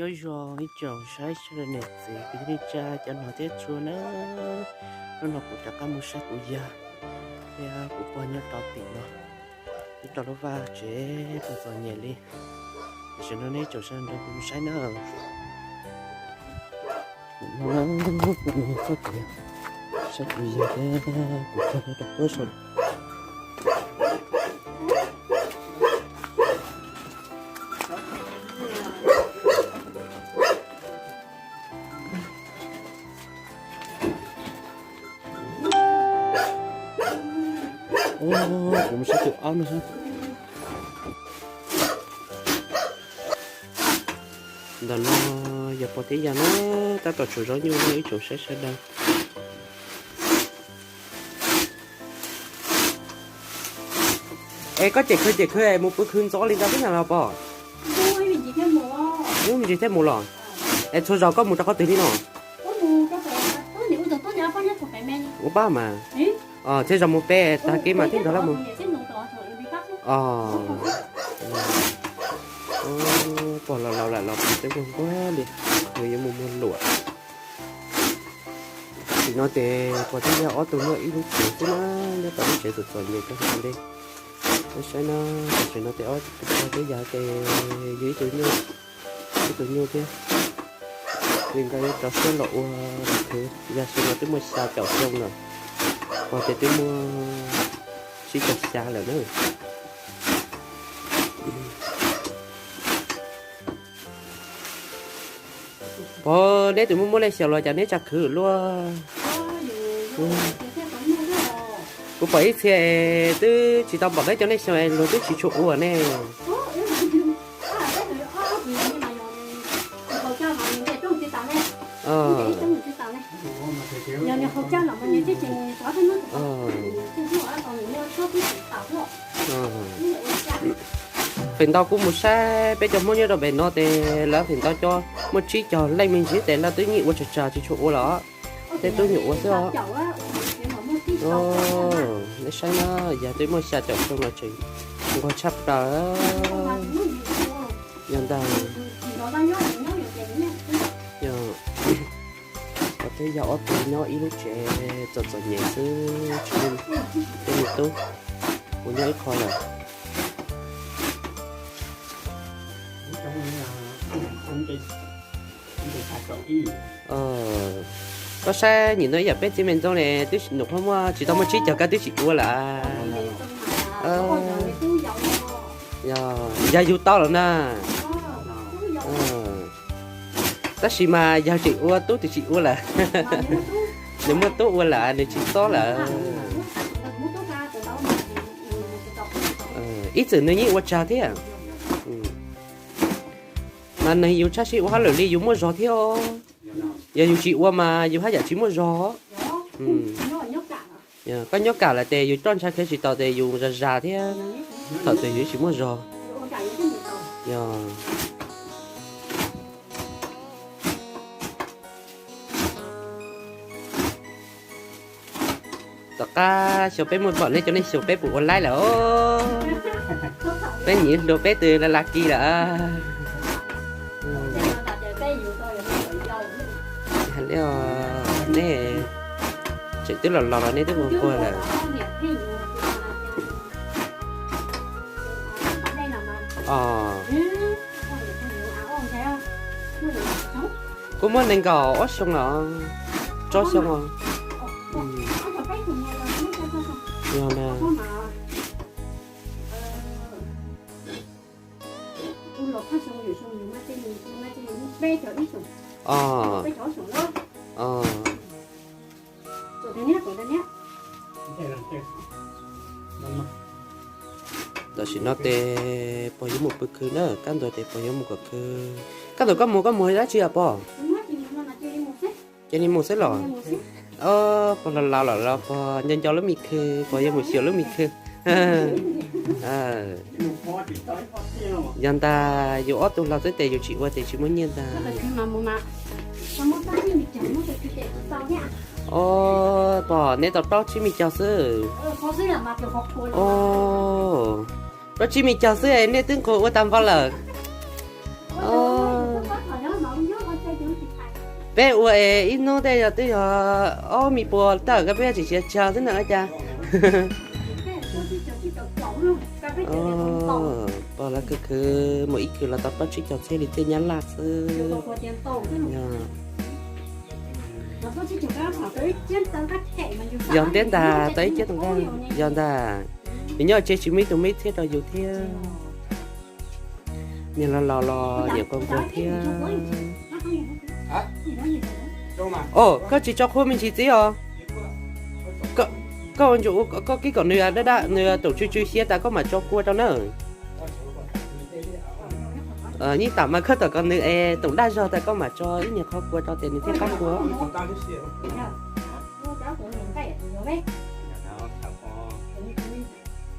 nhớ rồi chồng sai cho nên gì cái đi cha cho nó tết chua nữa nó cũng chắc cả một sát của già thì cũng bao nhiêu tao tiền nó thì tao nó va chế tao rồi nhẹ đi cho nó nên chồng sang được cũng sai nữa nó có tiền sát của già thế cũng không có tốt rồi cũng sẽ chịu áo nữa sao? Đó nó giờ bỏ tí giờ nó ta tỏ chủ rõ như mấy chủ sẽ đâu. Ê có chị khơi một bữa khơi gió lên ra thế nào bỏ? Mình chỉ thêm một. Nếu mình chỉ thêm một lon. Ê thôi giờ có một ta có tí đi nào. Có một cái tôi nếu tôi nhớ bao nhiêu phải men. Ủa ba mà. Thế giờ một bé ta kia mà thích đó là một. Bỏ lò lại lò tới con quá đi người em muốn lụa thì nó thì có thể là tôi nói ít lúc chứ nó nếu tao sẽ được rồi nhiều cái gì đi nó sẽ nó thì ở cái giá thì dưới tự nhiên kia nên cái trò xe lộ thứ giá xe nó tới mua xa chậu sông rồi còn thì tới mua chỉ chậu xa là nữa để tụi muốn lấy xèo rồi cho nên chặt khử luôn cũng phải xe từ chỉ tao bảo cái cho nên xèo rồi từ chỉ chỗ ở nè phần tao cũng một xe bây giờ mua như đồ bể nó thì là phần tao cho một chiếc cho lấy mình chỉ để là tôi nghĩ qua chả chỉ chỗ đó để tôi nhủ thế đó để xem nó giờ tôi mua xe chọn xong là chỉ không có chấp đó nhận ta có thể giờ tôi nói ít lúc trẻ chọn nhẹ chứ chuyện tôi nghĩ tốt muốn nhớ khỏi rồi có xe nhìn nói giờ bé chỉ mình trong này tôi nộp không chỉ tao mới chỉ cho cái tôi chỉ qua là giờ dù to lắm nè ta chỉ mà giờ chị qua tốt thì chị qua là nếu mà tốt qua là để chị to là ít giờ nữa nhỉ qua trà thế à mà này yêu chắc chị qua lửa đi yêu mua gió theo giờ yêu chị qua mà yêu hai giờ chỉ mua gió có nhóc cả là tề yêu tròn chắc cái chị tao tề yêu già thế tao tề yêu chỉ mua gió tất cả số bé một bọn lên cho nên số bé của online là bé nhìn đồ bé từ là kỳ là nè chỉ tức là lò này tức là coi là có muốn nên gò ớt xong là cho xong rồi nè đó chỉ nó tê bỏ vô một bữa khứ nữa căn rồi tê bỏ vô một cái khứ căn rồi có một giá chưa bỏ cho nên một set rồi còn là nhân cho lớp mì khứ bỏ vô một xíu lớp mì khứ dân ta dù ớt tôi lao tới tê dù chị qua tê chị muốn nhiên ta bỏ nên tao tao chỉ mình chào sư đó chỉ mình chào sư ấy nên tương cố ở tam vào lờ bé ủa ít nó đây là tới ô mi bò ta cái bé chỉ sẽ chờ thế nào cha bò là cứ mỗi cứ là tập bắt chỉ cho xe đi chơi nhắn lạc sư dọn đến ta tới chết tụi con dọn ta thì nhớ chơi chỉ mấy tụi mấy thế rồi dù thế như là lò nhiều con cô thế ồ có chỉ cho cô mình chỉ gì à có anh chủ có cái còn nửa đó đã nửa tổ chức chơi xe ta có mà cho cô đâu nữa như tạm mà khất ở con nửa tổng đa do ta có mà cho ít nhiều khó cô cho tiền thì các cô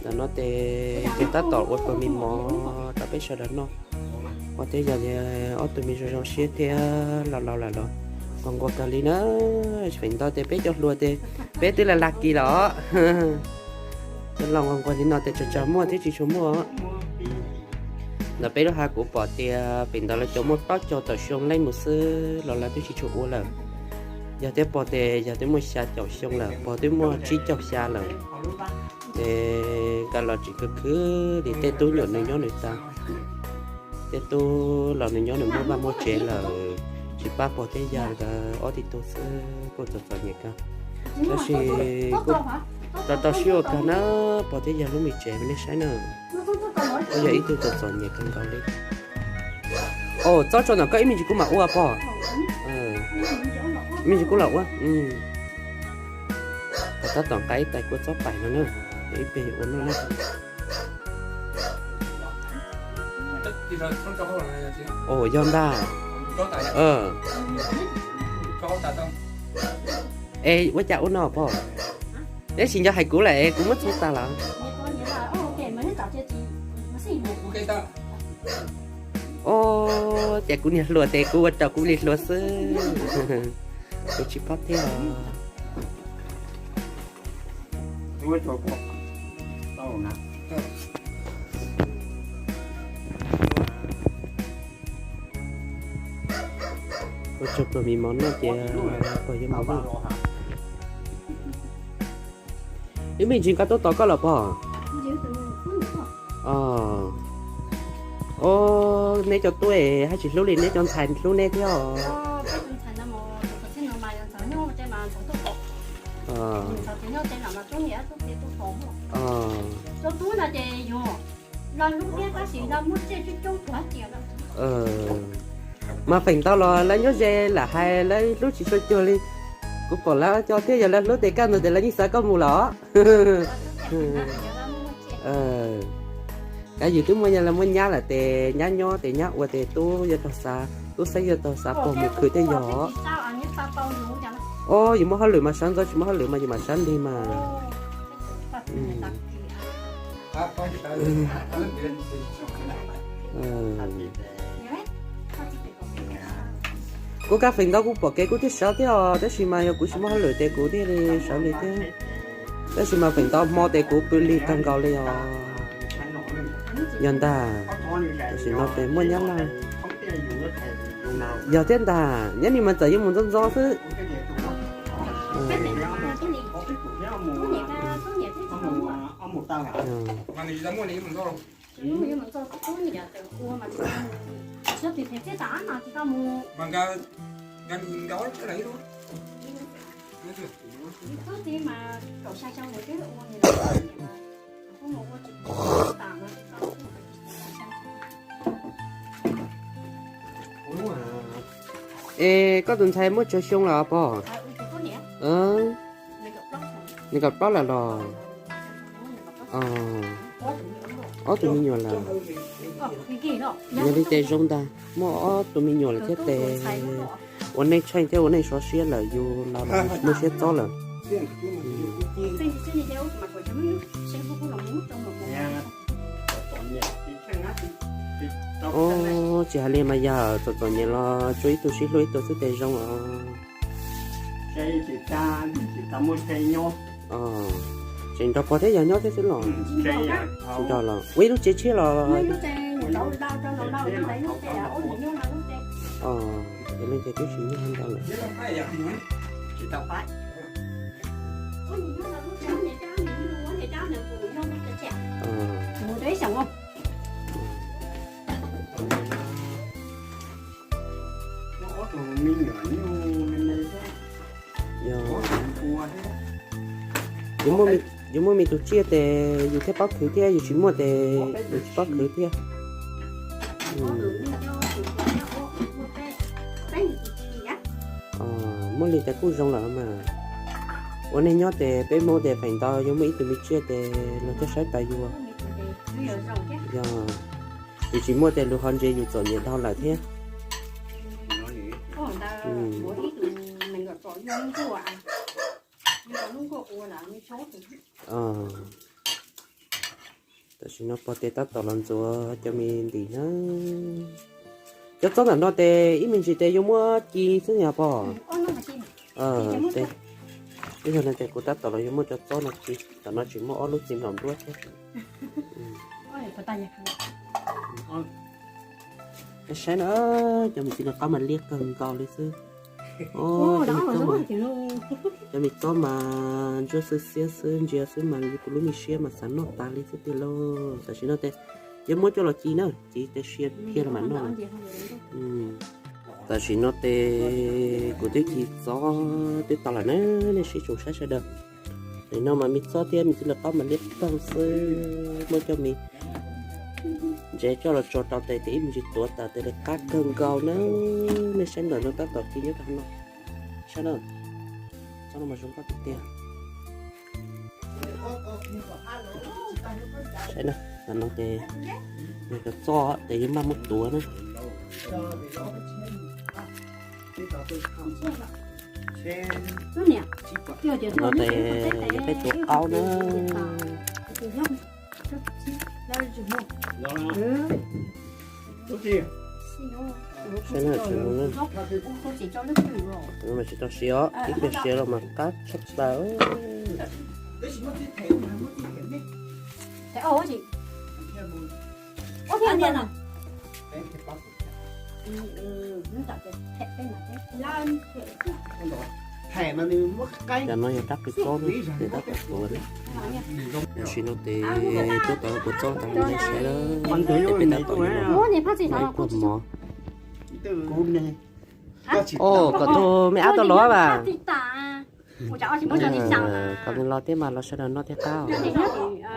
là nó tê ta tỏ qua của mình mò ta biết sao đó nó có thể giờ ở tụi mình rồi xe thế là còn qua cái nữa phải tao tê biết cho luôn tê biết tức là lạc kỳ đó nên lòng còn qua thì nó tê cho mua thế chỉ cho mua là biết đó hai của bỏ tê bình đó là cho một bát cho tao xong lấy một sơ là tôi chỉ cho mua là giờ tê bỏ tê giờ tê mua xa cho xong là bỏ tê mua chỉ cho xa là để cái là chỉ cứ để tê tôi nhọn này nhọn này ta tê tôi là này nhọn này mua ba mua chế là chỉ ba bỏ tê giờ là ở thì tôi sẽ có cho nhẹ cả đó thì tao siêu cả nó bỏ tê giờ lúc mình chế mình sai nữa bây giờ ít tôi cho nhẹ cần cao lên ồ cho nó cái mình chỉ có mặc qua bỏ mình chỉ có lẩu á ta toàn cái tay của chó phải nó nữa để về uống nó lên ồ yom da ê quá chào uống nó bỏ để xin cho hai cú lại cũng mất số ta là ô chả cú nhiệt lúa tê cú tao cú liệt lúa sơ tôi chỉ bắt theo nuôi cho cô tao nè tôi chụp rồi mình món nó chè coi cho món nếu mình chỉ có tốt to có là bỏ ô nên cho tôi hay chỉ lúc này nên cho thành lúc này theo cho túi là chè vô lần lúc kia ta chỉ là muốn chè chút chút quá chè đó mà phình tao là nhớ dê là hai lấy lúc chỉ chơi chơi đi cũng còn là cho thế giờ là lúc để cam rồi để là như sao có mù lỏ cái gì chúng mình là muốn nhá là tè nhá nhó tè nhá qua tè tu giờ tao xa tu xây giờ tao xa còn một khử tè gió ô gì mà hơi lười mà sáng rồi chỉ mà hơi lười mà gì mà sáng đi mà cô cá phình đó cũng bỏ cái cũng thích sáu theo đó xí mà cũng xí mà hơi lười tè cũng đi đi sáu đi thế đó xí mà phình đó mò tè cũng bự li tăng cao đi nhân ta xí nó tè mua nhá là giờ thiên ta nhớ ni mà tới một dân gió thứ ê có tuần thay mới cho xong là bỏ này gặp đó là lò tụi mình nhỏ là nhà đi tè rong ta mua tụi mình nhỏ là thế tèวันนี้ใช่เจ้าวันนี้说些了有老了没些早了ô chỉ hai mà giờ tụi nhà lo chuối tụi xí lưới tụi tè rong chơi chỉ ta mua chơi nhau chuyện đó có thể giờ nhớ thế xin lỗi chuyện đó là quý lúc chế là để lên cái chuyện như không đâu là Chứ không phải là chỉ tao phải. Ôi, nhìn nó là lúc cháu này cháu này mua thì cháu này cũng không có chẹt. ờ Mua đấy xong không? Nó tụi mình nhỏ như mình này thôi. giờ Có thằng cua thế. giống như tụi chia thì dù thế bóc thử thế dù chỉ mua thì dù chỉ bóc thử thế Có được như cho chủ quán nó mua cái gì á? mua liền tại cũng rong là màวันนี้ยอดแต่เป็นโมแต่ฝันต่อยังไม่ตัวมีเชื่อแต่เราจะใช้ไปอยู่ Bây giờ rồng chứ. ยังอยู่chỉ muaแต่ลูกฮันเจอยู่จอดเนี่ยเท่าไหร่เท่ Nó nghĩ. Có người ta mỗi ít mình gọi có giống của à. Nhưng mà lúc của là mới chốt được. แต่ฉันเอาพอเตตัดต่อลันจัวจะมีดีนะจะต้องหนังนอแต่อีมินจีเตยมัวจีซึ่งอย่าพอ Ôi nó mà chim. เตที่ฉันแต่กูตัดต่อเรายังมัวจะต้องนักจีแต่เราchỉ mua ở lúc tìm lòng đuôi thôi Ôi có tay nhạc không? cái sáng nữa cho mình chỉ là có mình liếc cần cầu đi sư Ồ đó mà giống kiểu luôn. cho mình có mà cho sư xía sư chia sư mà cũng lúc mình xía mà sẵn nó ta đi sư tiền lô tại chỉ nó thếยังมัวจะเราจีnữaจีแต่เชียร์เพียร์มันเนาะแต่ฉันnói thếกูthấy chỉ gió tới tao là nó sẽ chủ sát sẽ được thì nó mà mình gió thế mình chỉ là có mà liếc con sư mới cho mình dễ cho là cho tao tay thì mình chỉ tuột tao tay là cắt cơn gạo nữa nên xem là nó tao tao chỉ nhớ thằng nó sao đâu sao nó mà chúng có tiền xem nào là nó thì người ta cho thì những ba một tuổi nữa Nó nè. Chưa chưa nó thì cái tuổi áo nữa Đó là. Tốt gì? xem nào xem nó lên Không chỉ cho nước thử rồi. nhưng mà chỉ tao xíu ít cái xíu là mà cắt sắp vào Thế ố chị. Ố thiên thiên à? Nó tạo cái thẻ cái nào thế? Lan Thẻ mà nếu mất cái. cho nó đắp cái con để đắp cái cổ đấy xin nó thì tôi tao bớt cho tao lấy xe đó để bên tao tao Ố này phát gì lấy sao? quần mỏ Cún này. ô có thôi mấy áo tao lói mà Ủa cháu chỉ mới cho đi sao mà. còn lo thế mà lo sẽ là nó thế cao Nó thì nó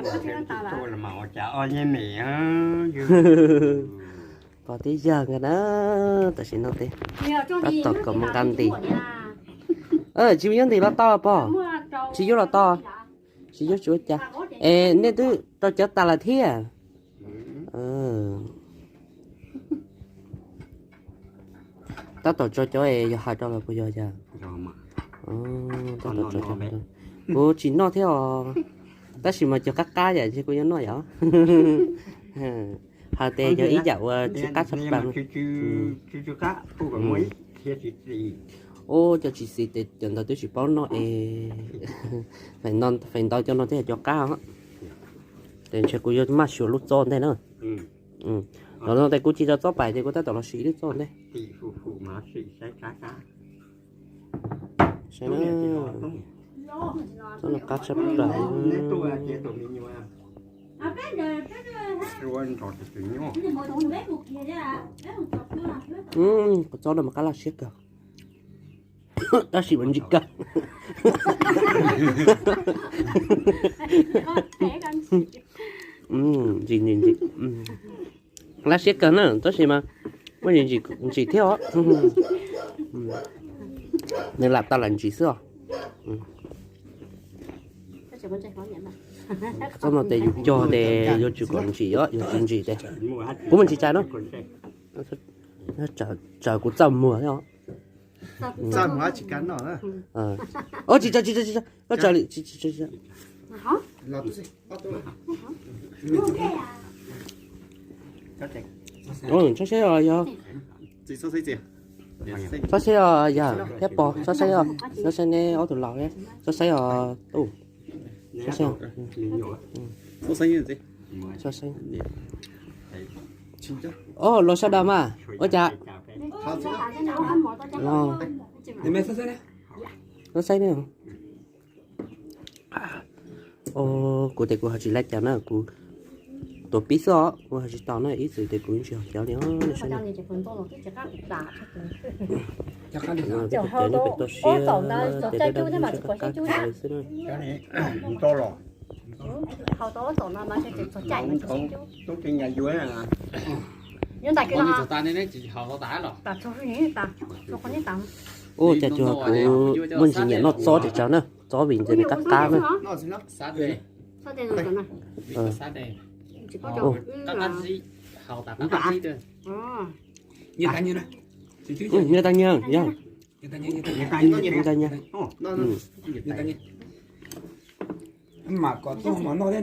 phát thì nó tao là. Tôi là màu chả ơi như mẹ. có tí giờ rồi đó tao xin nó thế chịu những thì nó to bỏ chỉ vô là to chỉ vô chuột cha ê nên thứ tao cho ta là thế à tao tổ cho ê giờ hai trăm là bao giờ giờ Rồi mà. tao tổ cho cô chỉ nói thế à tao chỉ mà cho các cá vậy chứ cô nhớ nói vậy hai tê cho ý dạo chỉ cá sắp bằng Chứ cá. Cô còn mấy. Thế thì gì. ô cho chị xịt thì chẳng tôi chỉ bảo nó phải đo cho nó thế cho cao á để cho cô vô mà sửa lúc tròn thế nữa rồi nó đây cô chỉ cho bài thì cô ta tổng là xí lúc tròn đây Thì phụ mà xị sẽ cá. sẽ nó nó cá sắp rồi Tôi là chế tụi mình nhưng mà. À cái đời Rồi anh trọt thì nhỏ. cái này mỗi thùng bếp một kia đấy à. Bếp một chục nữa là. có cho nó mà cá là xiết cả ta chỉ vẫn dịch cả gì lá xiết cả nữa ta chỉ mà mấy gì chỉ theo á nên làm ta làm gì xưa sao mà để cho để cho chủ còn chỉ á cho chuyện gì đây của mình chỉ trái đó nó chờ của chồng mùa thế hả Sao mà chỉ cắn nó nữa. ơ chị nó chờ chị Hả? Là tôi gì? Ok à. cho xe rồi giờ Chị sao thấy gì? cho xe rồi giờ thép bò cho xe rồi cho xe này ở tủ lò đấy cho xe rồi cho xe Sao thấy gì? cho xe 진짜? Lo sao đâu mà. Ôi chà, 내매 사세요? nó say nữa. Cô thấy cô hay chỉ lấy chả nữa, cô tổ pizza, cô hay chỉ tao nó ít rồi thì cô chỉ học giáo nữa. Nó sao nữa? 약간 이상. Cái chả nó bị to xe, để nó đang cho các cái xí nữa. 아니, 또 로. 또 그냥 요야. nhưng tại cái Con đi đó tụi ta nên chỉ học tả rồi. ta cho cái gì ta cho con đi tắm Chả cho cô muốn gì nhỉ nó gió để cháu nữa, gió bình giờ để cắt cá nữa. 나왔습니다. Sát đây. sao đây rồi nè Sát đây. chỉ có chỗ Các bác sĩ học tả các bác sĩ thôi. 얘 다니나? 지지. Như ta nhớ, nhá. 얘 다니. Như ta nhớ. 나는 얘 다니. 엄마 거또 뭐 넣어야